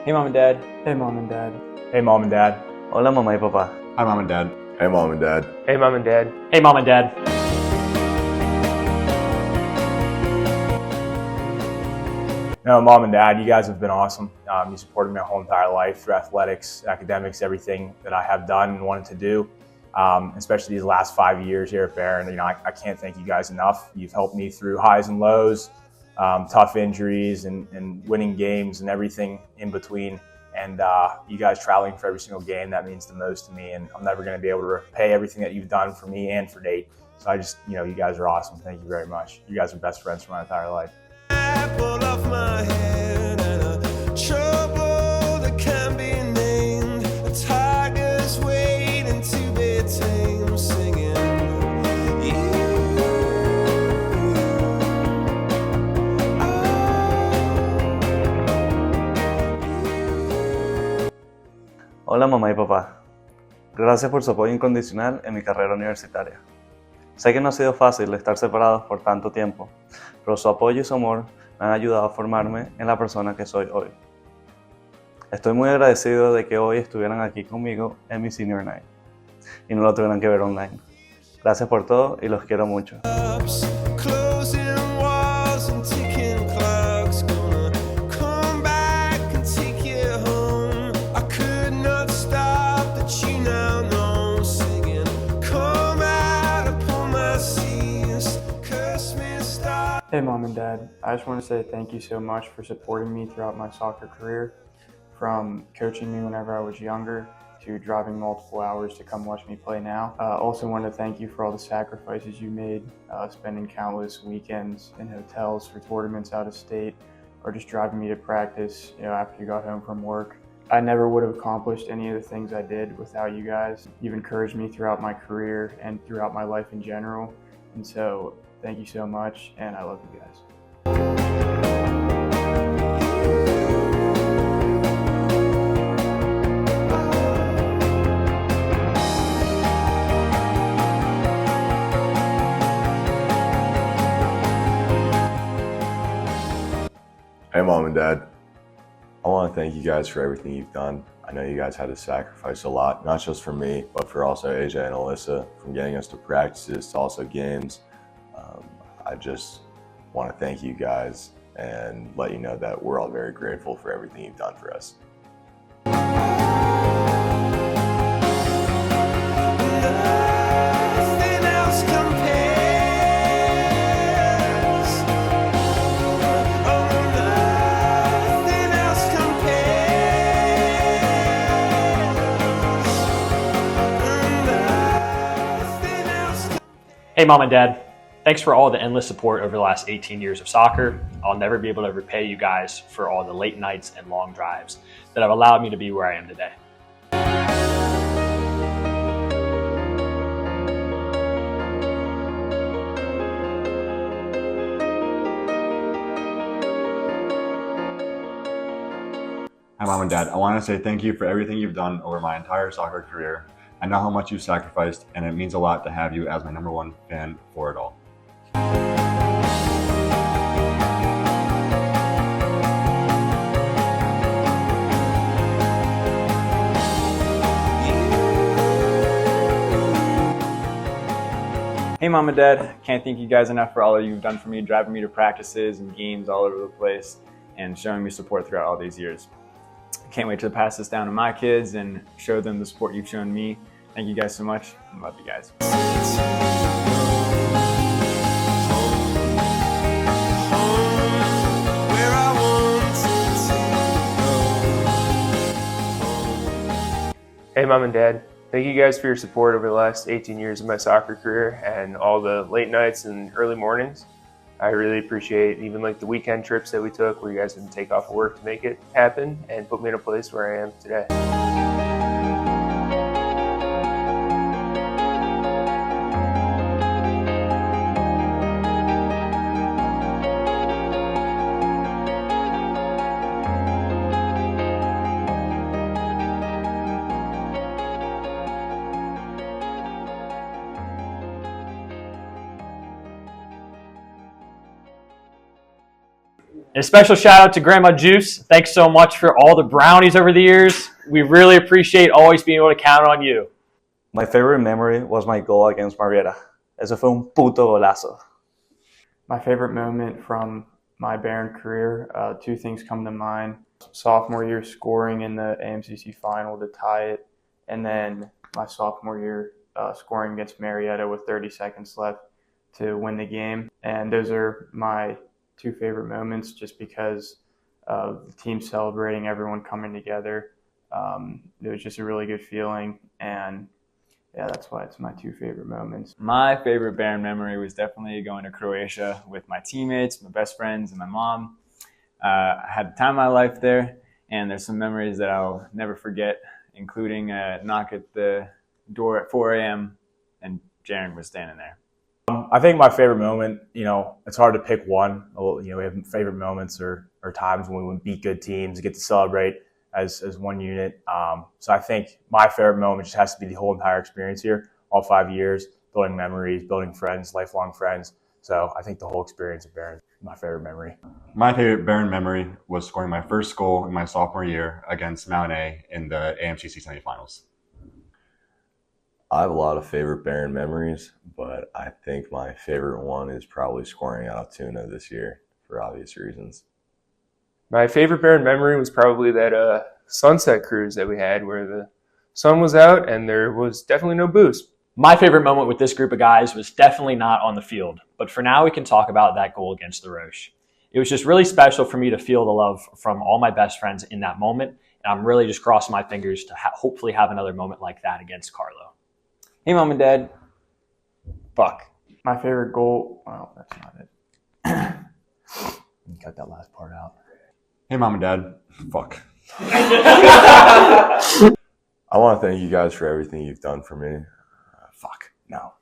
Hey, Mom and Dad. Hey, Mom and Dad. Hey, Mom and Dad. Hola mamá y papá. Hi, Mom and Dad. Hey, Mom and Dad. Hey, Mom and Dad. Hey, Mom and Dad. No, Mom and Dad, you guys have been awesome. You supported me my whole entire life through athletics, academics, everything that I have done and wanted to do. Especially these last 5 years here at Behrend. I can't thank you guys enough. You've helped me through highs and lows, tough injuries and winning games and everything in between. And you guys traveling for every single game, that means the most to me. And I'm never going to be able to repay everything that you've done for me and for Nate. So I just, you guys are awesome. Thank you very much. You guys are best friends for my entire life. Apple off my head and a trouble that can be named. A tiger's waiting to be tamed, singing Hola mamá y papá. Gracias por su apoyo incondicional en mi carrera universitaria. Sé que no ha sido fácil estar separados por tanto tiempo, pero su apoyo y su amor me han ayudado a formarme en la persona que soy hoy. Estoy muy agradecido de que hoy estuvieran aquí conmigo en mi Senior Night y no lo tuvieran que ver online. Gracias por todo y los quiero mucho. closing walls and ticking clocks. Gonna come back and take you home. I could not stop that you now know, singing come out upon my seas, curse me stop. Hey, Mom and Dad. I just want to say thank you so much for supporting me throughout my soccer career, from coaching me whenever I was younger to driving multiple hours to come watch me play now. Also want to thank you for all the sacrifices you made, spending countless weekends in hotels for tournaments out of state, or just driving me to practice, after you got home from work. I never would have accomplished any of the things I did without you guys. You've encouraged me throughout my career and throughout my life in general. And so thank you so much, and I love you guys. Hey, Mom and Dad. I want to thank you guys for everything you've done. I know you guys had to sacrifice a lot, not just for me, but for also AJ and Alyssa, from getting us to practices to also games. I just want to thank you guys and let you know that we're all very grateful for everything you've done for us. Nothing else compares. Oh, nothing else compares. Hey, Mom and Dad. Thanks for all the endless support over the last 18 years of soccer. I'll never be able to repay you guys for all the late nights and long drives that have allowed me to be where I am today. Hi, Mom and Dad. I want to say thank you for everything you've done over my entire soccer career. I know how much you've sacrificed, and it means a lot to have you as my #1 fan for it all. Hey, Mom and Dad. Can't thank you guys enough for all that you've done for me, driving me to practices and games all over the place and showing me support throughout all these years. Can't wait to pass this down to my kids and show them the support you've shown me. Thank you guys so much. I love you guys. Where I wanted to go. Hey, Mom and Dad. Thank you guys for your support over the last 18 years of my soccer career and all the late nights and early mornings. I really appreciate even like the weekend trips that we took where you guys didn't take off of work to make it happen and put me in a place where I am today. And a special shout out to Grandma Juice. Thanks so much for all the brownies over the years. We really appreciate always being able to count on you. My favorite memory was my goal against Marietta. Ese fue un puto golazo. My favorite moment from my Behrend career, two things come to mind. Sophomore year scoring in the AMCC final to tie it, and then my sophomore year scoring against Marietta with 30 seconds left to win the game. And those are my two favorite moments just because of the team celebrating, everyone coming together. It was just a really good feeling, and yeah, that's why it's my two favorite moments. My favorite Behrend memory was definitely going to Croatia with my teammates, my best friends, and my mom. I had the time of my life there, and there's some memories that I'll never forget, including a knock at the door at 4 a.m. and Jaron was standing there. I think my favorite moment, it's hard to pick one. We have favorite moments or times when we beat good teams, get to celebrate as one unit. So I think my favorite moment just has to be the whole entire experience here, all 5 years, building memories, building friends, lifelong friends. So I think the whole experience of Behrend is my favorite memory. My favorite Behrend memory was scoring my first goal in my sophomore year against Mount A in the AMCC semifinals. I have a lot of favorite Behrend memories, but I think my favorite one is probably scoring out of Tuna this year for obvious reasons. My favorite Behrend memory was probably that sunset cruise that we had where the sun was out and there was definitely no booze. My favorite moment with this group of guys was definitely not on the field, but for now we can talk about that goal against the Roche. It was just really special for me to feel the love from all my best friends in that moment, and I'm really just crossing my fingers to hopefully have another moment like that against Carlo. Hey, Mom and Dad. Fuck. My favorite goal, well, that's not it. You cut that last part out. Hey, Mom and Dad. Fuck. I want to thank you guys for everything you've done for me. Fuck. No.